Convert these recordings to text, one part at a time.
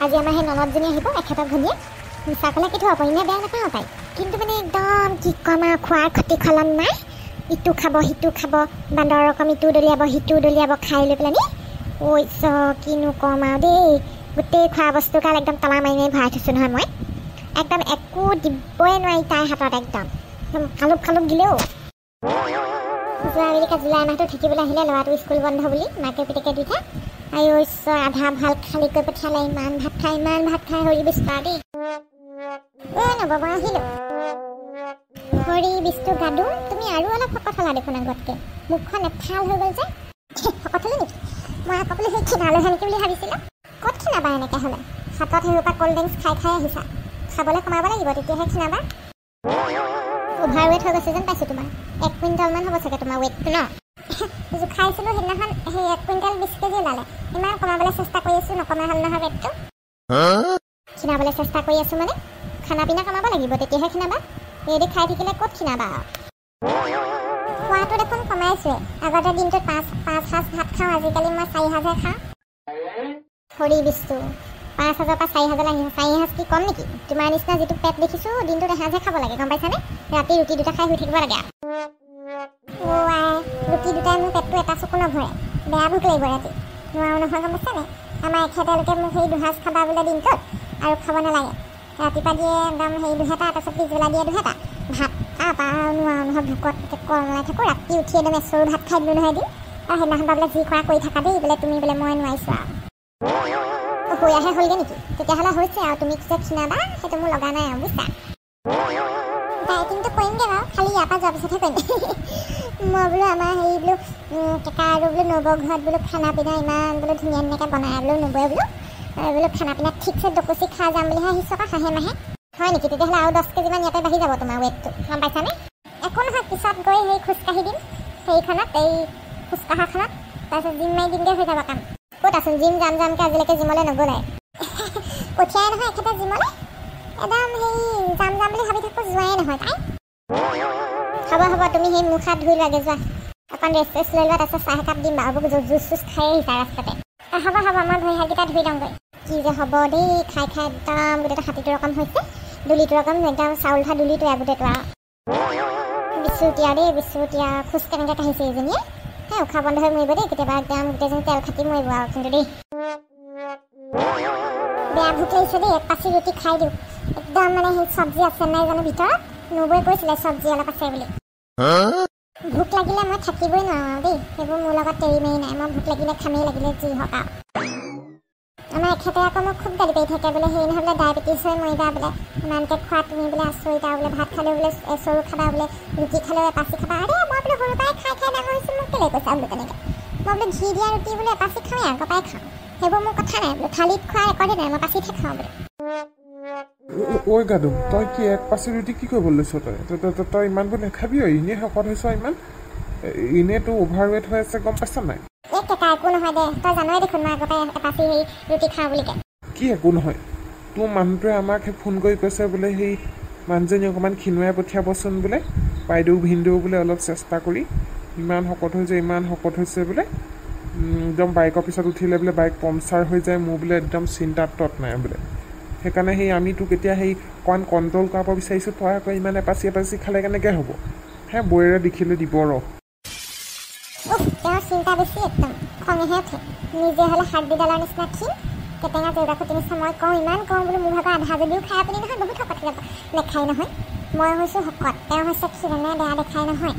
আজি আমাৰ সেই ননদজনী আহিব এখেতৰ ভনীয়ে মিছা ক'লে কি থ'ব ইনে বেয়া নাপাওঁ তাই কিন্তু মানে একদম কি ক'ম আৰু খোৱাৰ ক্ষতি খলন নাই ইটো খাব সিটো খাব বান্দৰ ৰকম ইটো দলিয়াব সিটো দলিয়াব খাই লৈ পেলানি ঐ কিনো ক'ম আৰু দেই গোটেই খোৱা বস্তুকাল একদম তলা মাৰি মাৰি ভৰাই থৈছোঁ নহয় মই একদম একো দিবই নোৱাৰি তাইৰ হাতত একদম কালুক কালুক দিলেও যোৱা বেলিকা জুলাই মাহটো থাকিবলৈ আহিলে ল'ৰাটো স্কুল বন্ধ বুলি মাকে পিতেকে দুইটা আৰু আধা ভাল খালী কৰি পঠিয়ালে ইমান ভাত খাই হৰি বিস্তা দেই নবব আহিলোঁ হৰি বিস্তু গাদো তুমি আৰু অলপ শকত হ'লা দেখোন আগতকৈ মুখখন এফাল হৈ গ'ল যে শকত হ'লো নেকি মই আকৌ বোলো সেই ক্ষীণালোহে নেকি বুলি ভাবিছিলোঁ ক'ত ক্ষীণাবা এনেকৈ হ'লে হাতত সেইসোপা ক'ল্ড ড্ৰিংকছ খাই আহিছা খাবলৈ কমাব লাগিব তেতিয়াহে ক্ষীণাবা অভাৰ ৱেট হৈ গৈছে যেন পাইছোঁ তোমাৰ 1 কুইণ্টেলমান হ'ব চাগে তোমাৰ ৱেটটো ন জোখাইছিলোঁ সেইদিনাখন সেই 1 কুইণ্টেল 20 কেজি ওলালে ইমান কমাবলৈ চেষ্টা কৰি আছোঁ নকমা হ'ল নহয় ৱেটটো ক্ষীণাবলৈ চেষ্টা কৰি আছোঁ মানে খানা পিনা কমাব লাগিব তেতিয়াহে ক্ষীণাবা এইদি খাই থাকিলে ক'ত ক্ষীণাবা খোৱাটো দেখোন কমাইছোৱে আগতে দিনটোত 5 সাঁজ ভাত খাওঁ আজিকালি মই 4 সাঁজহে খাওঁ হৰি বিস্তু 5 সাঁজৰ পৰা 4 সাঁজলৈ 4 সাঁজ কি কম নেকি তোমাৰ নিচিনা যিটো পেট দেখিছোঁ দিনটোত এসাঁজহে খাব লাগে গম পাইছানে ৰাতি ৰুটি 2টা খাই শুই থাকিব লাগে ৰুটি 2টাই মোৰ পেটটো এটা চকু নভৰে বেয়া ভোক লাগিব ৰাতি নোৱাৰো নহয় গম পাইছানে আমাৰ এখেতেলোকে মোক সেই 2 সাঁজ খাবা বোলে দিনটোত আৰু খাব নালাগে ৰাতিপুৱা দিয়ে একদম সেই 2টা তাৰপিছত পিছবেলা দিয়ে 2টা ভাত তাৰপৰা নোৱাৰো নহয় ভোকত কমলাই থাকোঁ ৰাতি উঠি একদম এচৰু ভাত খাই দিলোঁ নহয় এদিন আৰু সেইদিনাখন বোলে যি কৰা কৰি থাকা দেই বোলে তুমি বোলে মই নোৱাৰিছোঁ আৰু হৈয়াহে হ'লগৈ নেকি তেতিয়াহ'লে হৈছে আৰু তুমি যে ক্ষীণাবা সেইটো মোৰ লগা নাই আৰু বুজিছা ডায়েটিংটো কৰিমগৈ বাৰু খালি ইয়াৰ পৰা যোৱাৰ পিছতহে কৰিম মই বোলো আমাৰ হেৰি বোলো কেকা আৰু বোলো নবৌৰ ঘৰত বোলো খানা পিনা ইমান বোলো ধুনীয়া ধুনীয়াকৈ বনাই বোলো নবৌয়ে বোলো খানা পিনা ঠিকছে ডকুচি খাই যাম বুলিহে আহিছোঁ আকৌ হাঁহে মাহে হয় নেকি তেতিয়াহ'লে আৰু 10 কেজিমান ইয়াতে বাঢ়ি যাব তোমাৰ ৱেটটো গম পাইছানে একো নহয় পিছত গৈ সেই খোজকাঢ়ি দিম সেইখনত এই খোজকাঢ়াখনত তাৰপিছত জিম মাৰি দিমগৈ হৈ যাব কাম ক'ত আছোন জিম যামকৈ আজিলৈকে জিমলৈ নগ'লে পঠিয়াই নহয় এখেতে জিমলৈ একদম সেই যাম বুলি ভাবি থাকোঁ যোৱাই নহয় তাই হ'ব তুমি সেই মুখ হাত ধুই লাগে যোৱা অকণ ৰেষ্ট লৈ লোৱা তাৰপিছত চাহ একাপ দিম বাৰু জুচ চুচ খাই আহিছা ৰাস্তাতে হ'ব মই ভৰি হাতকেইটা ধুই দিওঁগৈ কি যে হ'ব দেই খাই একদম গোটেইটো হাতীটো ৰকম হৈছে দুলিটো ৰকম একদম চাউল ধা দুলিটো গোটেইটো আৰু বিচুতীয়া খোজ কেনেকৈ কাঢ়িছে এইজনীয়ে সেই উশাহ বন্ধ হৈ মৰিব দেই কেতিয়াবা একদম গোটেইজনী তেল খাটি মৰিব আৰু কিন্তু দেই বেয়া ভোক লাগিছে দেই 1 পাচি ৰুটি খাই দিওঁ একদম মানে সেই চব্জি আছে নাই জানো ভিতৰত নবৌয়ে কৈছিলে চব্জি অলপ আছে বুলি ভোক লাগিলে মই থাকিবই নোৱাৰোঁ আৰু দেই সেইবোৰ মোৰ লগত তেৰি মেৰি নাই মই ভোক লাগিলে খামেই লাগিলে যি হওক আৰু আমাৰ এখেতে আকৌ মোক খুব গালি পাৰি থাকে বোলে সেই নহ'লে ডায়েবেটিছ হৈ মৰিবা বোলে ইমানকৈ খোৱা তুমি বোলে আচৰিত আৰু বোলে ভাত খালেও বোলে এচৰু খাবা বোলে ৰুটি খালেও এপাচি খাবা আৰে মই বোলে সৰুৰ পৰাই খাই ডাঙৰ হৈছোঁ মোক কেলৈ কৈছা বোলো তেনেকৈ মই বোলে ঘি দিয়া ৰুটি বোলে এপাচি খাওঁৱেই আগৰ পৰাই খাওঁ সেইবোৰ মোৰ কথা নাই বোলো থালিত খোৱা ৰেকৰ্ডে নাই মই পাচিতহে খাওঁ বোলে ঐ গাদুম তই কি 1 পাচি ৰুটি কি কৰিব লৈছ তই ইমানবোৰ নাখাবি এনেই শকত হৈছ ইমান এনেইতো অভাৰ ৱেট হৈ আছে গম পাইছ নাই কেকা একো নহয় দে তই জানই দেখোন মই আগৰ পৰাই এপাচি সেই ৰুটি খাওঁ বুলি কি একো নহয় তোৰ মানুহটোৱে আমাক ফোন কৰি কৈছে বোলে সেই মানুহজনী অকণমান ক্ষীণুৱাই পঠিয়াবচোন বোলে বাইদেউ ভিনদেউ বোলে অলপ চেষ্টা কৰি ইমান শকত হৈছে বোলে একদম বাইকৰ পিছত উঠিলে বোলে বাইক পামচাৰ হৈ যায় মোৰ বোলে একদম চিন্তাত তত নাই বোলে সেইকাৰণে সেই আমি তোক এতিয়া সেই অকণমান কণ্ট্ৰল কৰাব বিচাৰিছোঁ তই আকৌ ইমান এপাচি খালে কেনেকৈ হ'ব বৌৰে দেখিলে দিব ৰ তেওঁৰ চিন্তা বেছি একদম খঙেহে উঠে নিজে হ'লে হাৰ্ডিডালৰ নিচিনা ক্ষীণ কেটেঙা জেউৰা খুটি নিচিনা মই কওঁ ইমান কওঁ বোলো মোৰ ভাগৰ আধা যদিও খাই আপুনি নহয় বহুত শকত নেখাই নহয় মই হৈছোঁ শকত তেওঁ হৈছে ক্ষীণনে বেয়া দেখাই নহয়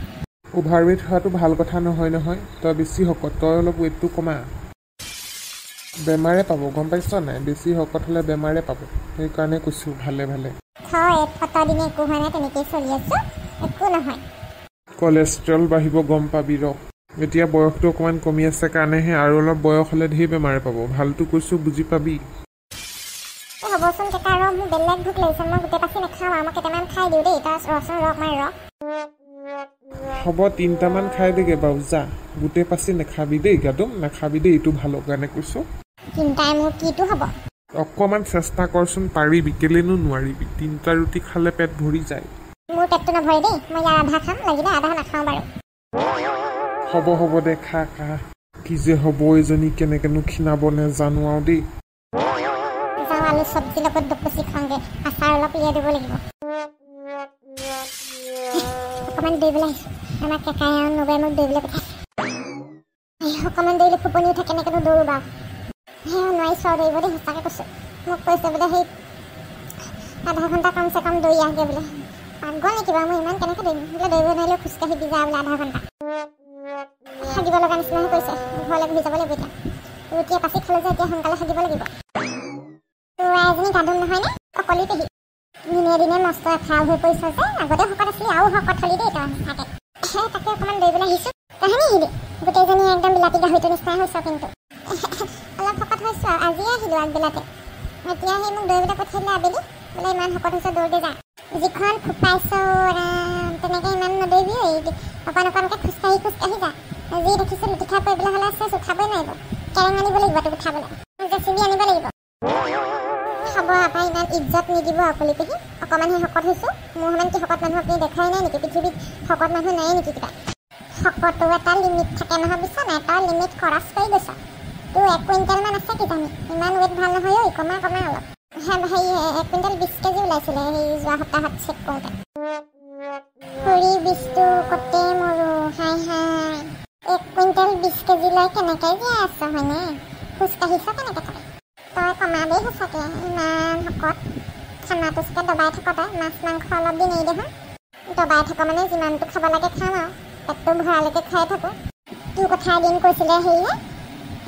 অভাৰ ৱেট হোৱাটো ভাল কথা নহয় তই বেছি শকত তই অলপ ৱেটটো কমা বেমাৰে পাব গম পাইছ নাই বেছি শকত হ'লে বেমাৰে পাব সেইকাৰণে কৈছোঁ ভালে দিনে একো হোৱা নাই তেনেকেই চলি আছোঁ একো নহয় কলেষ্ট্ৰল বাঢ়িব গম পাবি ৰ এতিয়া বয়সটো অকণমান কমি আছে কাৰণেহে আৰু অলপ বয়স হ'লে ধেৰ বেমাৰে পাব ভালটো কৈছোঁ বুজি পাবি হ'বচোন কেকা ৰ মোৰ বেলেগ ভোক লাগিছে মই গোটেই পাচি নাখাওঁ আৰু মই কেইটামান খাই দিওঁ দেই তাৰ ৰচোন হ'ব 3টামান খাই দেগে বাৰু যা গোটেই পাচি নাখাবি দেই গাদুম নাখাবি দেই এইটো ভালৰ কাৰণে কৈছোঁ 3টাই মোৰ কিটো হ'ব অকণমান চেষ্টা কৰচোন পাৰিবি কেলেনো নোৱাৰিবি 3টা ৰুটি খালে পেট ভৰি যায় মোৰ পেটটো নভৰে দেই মই ইয়াৰ আধা খাম লাগিলে আধা নাখাওঁ বাৰু হ'ব দে খা কি যে হ'ব এজনী কেনেকেনো ক্ষীণাব নেজানো আৰু দেই আলু চব্জি লগত দুপুচি খাওঁগে আচাৰ অলপ উলিয়াই দিব লাগিব অকণমান দৌৰিবলৈ আহিছোঁ আমাৰ কেকাই আৰু নবৌৱে মোক দৌৰিবলৈ পঠাইছে অকণমান দৌৰিলে ফুপনি উঠে কেনেকৈনো দৌৰো বাৰু সেয়া নোৱাৰিছোঁ আৰু দৌৰিব দেই সঁচাকৈ কৈছোঁ মোক কৈছে বোলে সেই আধা ঘণ্টা কমচে কম দৌৰি আহগে বোলে পাগল নেকি বাৰু মই ইমান কেনেকৈ দৌৰিম বোলে দৌৰিব নোৱাৰিলেও খোজকাঢ়ি দি যা বোলে আধা ঘণ্টা সাজিব লগা নিচিনাহে কৈছে ঘৰলৈ ঘূৰি যাব লাগিব এতিয়া ৰুটিয়ে পাচি খালোঁ যে এতিয়া সোনকালে সাজিব লাগিব তোৰা এজনী গাধুম নহয়নে অকলি পেহী দিনে দিনে মস্ত এফাল হৈ পৰিছে যে আগতে শকত আছিলি আৰু শকত হলি দেই তই থাকে সেই তাকে অকণমান দৌৰিবলৈ আহিছোঁ কাহানি আহিলি গোটেইজনী একদম বিলাতী গাহৰিটোৰ নিচিনাই হৈছ কিন্তু অলপ শকত হৈছোঁ আৰু আজিয়ে আহিলোঁ আগবেলাতে এতিয়া সেই মোক দৌৰিবলৈ পঠিয়ালে আবেলি বোলে ইমান শকত হৈছে দৌৰতে যা যিখন ফুপাইছোঁ তেনেকৈ ইমান নদৌৰিবি অকণ অকণকৈ খোজকাঢ়ি যা যি দেখিছোঁ লুটি খাই পৰিবলৈ হ'লে চেচ উঠাবই নোৱাৰিব কেৰেং আনিব লাগিব তোক উঠাবলৈ জেচিবি আনিব লাগিব খাব আপা ইমান ইজ্জত নিদিব অকলি পেহী অকণমানহে শকত হৈছোঁ মোৰ সমান কি শকত মানুহ আপুনি দেখাই নাই নেকি পৃথিৱীত শকত মানুহ নাই নেকি কিবা শকতো এটা লিমিট থাকে নহয় বুজিছ নাই তই লিমিট খৰচ কৰি গৈছ তোৰ 1 কুইণ্টেলমান আছে কিজানি ইমান ৱেইট ভাল নহয় ঐ কমা অলপ হেৰি 1 কুইণ্টেল 20 কেজি ওলাইছিলে সেই যোৱা সপ্তাহত চেক কৰোঁতে খুৰী বিষটো কতে মৰো হাই 1 কুইণ্টেল 20 কেজিলৈ কেনেকৈ জীয়াই আছ হয়নে খোজকাঢ়িছ কেনেকৈ থাকে তই কমাবেই সঁচাকৈ ইমান শকত খানাটো চাগে দবাই থাক তই মাছ মাংস অলপ দিন এৰি দেখোন দবাই থাক মানে যিমানটো খাব লাগে খাম আৰু পেটটো ভৰালৈকে খাই থাকোঁ তোৰ কথা এদিন কৈছিলে হেৰিয়ে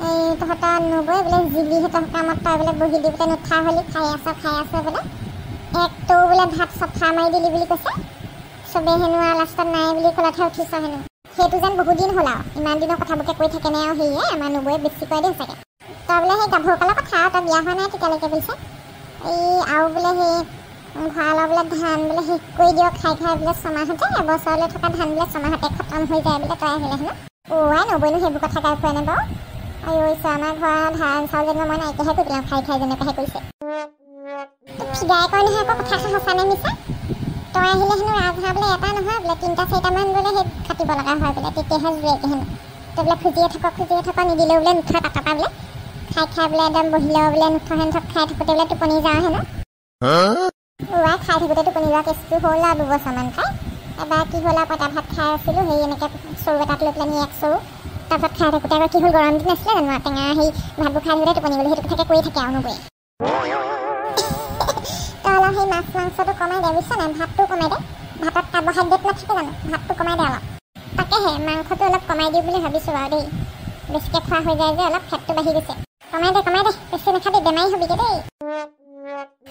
এই তহঁতৰ নবৌৱে বোলে জিলিহঁতৰ কামত তই বোলে বহি দি বোলে নুঠা হ'লি খাই আছ বোলে একটো বোলে ভাত চফা মাৰি দিলি বুলি কৈছে চবেই হেনো আৰু লাষ্টত নাই বুলি ক'লতহে উঠিছ হেনো সেইটো যেন বহুত দিন হ'ল আৰু ইমান দিনৰ কথাবোৰকে কৈ থাকে নে আৰু হেৰিয়ে আমাৰ নবৌৱে বেছি কয় দেই চাগে তই বোলে সেই গাভৰুকালৰ কথা তই বিয়া হোৱা নাই তেতিয়ালৈকে বুলিছে এই আৰু বোলে সেই ভঁৰালৰ বোলে ধান বোলে শেষ কৰি দিয়ক খাই বোলে ছমাহতে এবছৰলৈ থকা ধান বোলে ছমাহতে খতম হৈ যায় বোলে তই আহিলে হেনো আই নবৌনো সেইবোৰ কথা গাই ফুৰা নে বাৰু আৰু আমাৰ ঘৰৰ ধান চাউল যেনিবা মই নাইকিয়াহে কৰি পেলাওঁ খাই যেনেকুৱাহে কৰিছে ফিদাই কয় নহয় আকৌ কথাষাৰ সঁচা নে মিছা তই আহিলে হেনো ৰাজহাঁহ বোলে এটা নহয় বোলে 3-4টামান বোলে সেই কাটিব লগা হয় বোলে তেতিয়াহে জুৱেকে হেনো তই বোলে খুজিয়ে থাক নিদিলেও বোলে নুঠা তাপা বোলে খাই বোলে একদম বহিলেও বোলে নুঠা হেন খাই থাকোঁতে বোলে টোপনি যাওঁ হেনো খাই থাকোঁতে টোপনি যোৱা কেছটো হ'ল আৰু 2 বছৰমান খাই এবাৰ কি হ'ল আৰু পঁইতা ভাত খাই আছিলোঁ সেই এনেকৈ চৰু এটাত লৈ পেলাই এক চৰু তাৰপিছত খাই থাকোঁতে আকৌ কি হ'ল গৰম দিন আছিলে জানো টেঙা সেই ভাতবোৰ খাই থাকোঁতে টোপনি গ'লো সেইটো কথাকে কৰি থাকে আৰু নবৌৱে তই অলপ সেই মাছ মাংসটো কমাই দে বুজিছ নাই ভাতটো কমাই দে ভাতত কাৰ্বহাইড্ৰেট নাথাকে জানো ভাতটো কমাই দে অলপ তাকেহে মাংসটো অলপ কমাই দিওঁ বুলি ভাবিছোঁ বাৰু দেই বেছিকৈ খোৱা হৈ যায় যে অলপ ফেটটো বাঢ়ি গৈছে কমাই দে বেছি নাখাবি বেমাৰী হবিগৈ দেই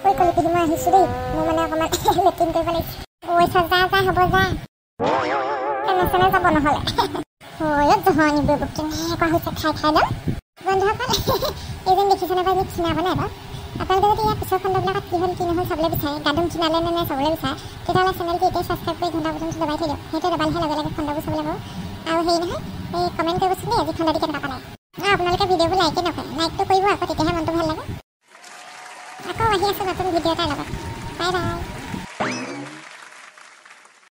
কৈ কলি পিহি মই আহিছোঁ দেই মোৰ মানে অকণমান লেট্ৰিন কৰিব লাগিছে যা হ'ব যা কেনে যাব নহ'লে জহনি বৈ কেনেকুৱা হৈছে খাই দম বন্ধুসকল এইজন দেখিছেনে বাৰু মোক চিনাব নাই বাৰু আপোনালোকে যদি ইয়াৰ পিছৰ খণ্ডবিলাকত কি হ'ল কি নহ'ল চাবলৈ বিচাৰে গাদুম চিনালে নে চাবলৈ বিচাৰে তেতিয়াহ'লে চেনেলটো এতিয়া ছাবস্ক্ৰাইব কৰি ঘণ্টা বটনটো দবাই থৈ দিয়ক সেইটো দবালেহে লগে লগে খণ্ডবোৰ চাবলৈ পাব আৰু হেৰি নহয় এই কমেণ্ট কৰিবচোন দেই আজি খণ্ডটো কেনেকুৱা পালে আপোনালোকে ভিডিঅ'বোৰ লাইকে নকৰে লাইকটো কৰিব আকৌ তেতিয়াহে মনটো ভাল লাগে আকৌ আহি আছোঁ নতুন ভিডিঅ' এটাৰ লগত বাই